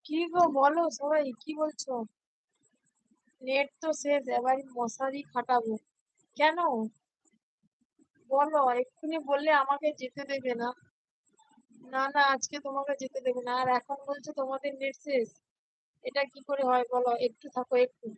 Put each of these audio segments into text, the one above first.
কি গো বলো সবাই কি বলছো? নেট তো শেষ, এবার মশারি খাটাবো। কেন? বলো, এক্ষুনি বললে আমাকে যেতে দেবে না। না না, আজকে তোমাকে যেতে দেবে না, আর এখন বলছো তোমাদের নেট শেষ। এটা কি করে হয় বলো, একটু থাকো একটু।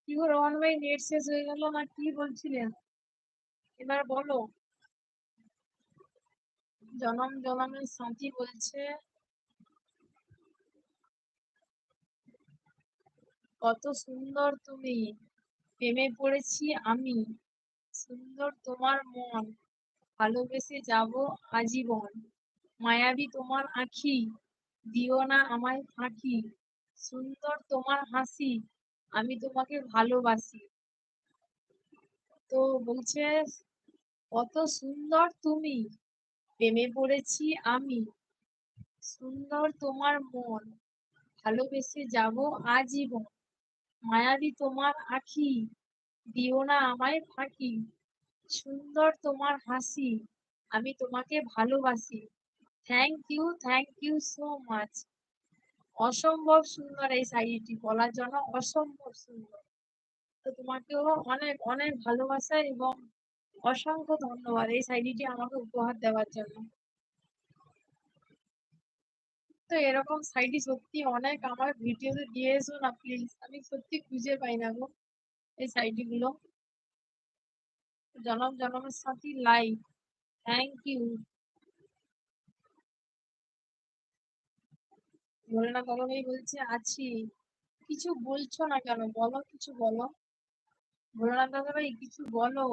কি গো রোহন ভাই, নেট শেষ হয়ে গেল না কি বলছিলেন? এবার বলো। জনম জনমের সাথী বলছে, কত সুন্দর তুমি, প্রেমে পড়েছি আমি, সুন্দর তোমার মন, ভালোবেসে যাব আজীবন, মায়াবী তোমার আঁখি, দিও না আমায় ফাঁকি, সুন্দর তোমার হাসি, আমি তোমাকে ভালোবাসি। তো বলছে, কত সুন্দর তুমি, প্রেমে পড়েছি আমি, সুন্দর তোমার মন, ভালোবেসে যাব আজীবন, মায়াবী তোমার আঁখি, দিও না আমায় ফাঁকি, সুন্দর তোমার হাসি, আমি তোমাকে ভালোবাসি। Thank you so much. অসম্ভব সুন্দর এই শাড়িটি, বলার জন্য অসম্ভব সুন্দর। তো তোমাকেও অনেক অনেক ভালোবাসা এবং অসংখ্য ধন্যবাদ এই শাড়িটি আমাকে উপহার দেওয়ার জন্য। তো এরকম শাড়ি সত্যি অনেক আমার ভিডিওতে দিয়ে এসো না প্লিজ, আমি সত্যি খুঁজে পাই না গো এই শাড়ি গুলো। জনম জনমের সাথী লাইভ, থ্যাংক ইউ। ভোলেনাথ বাবাই বলছে আছি। কিছু বলছো না কেন, বলো কিছু বলো। ভোলেনাথ দাদাভাই কিছু বলো।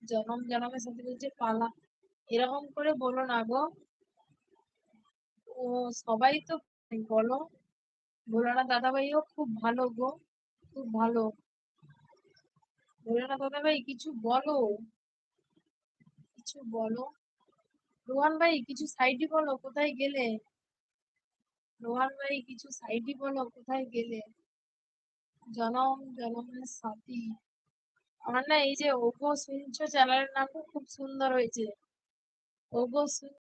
জনম জনমের সাথে বলছে পালা, এরকম করে বলো না গো। ও সবাই তো বলো। ভোলানাথ দাদাভাইও খুব ভালো গো, খুব ভালো। ভোলানাথ দাদাভাই কিছু বলো, কিছু বলো। রোহান ভাই কিছু সাইডে বলো, কোথায় গেলে? রোহান ভাই কিছু সাইডে বলো, কোথায় গেলে? জনম জনমের সাথী। আমার না এই যে ওগো শুনছো চ্যানেলের নামটা খুব সুন্দর হয়েছে। ওগো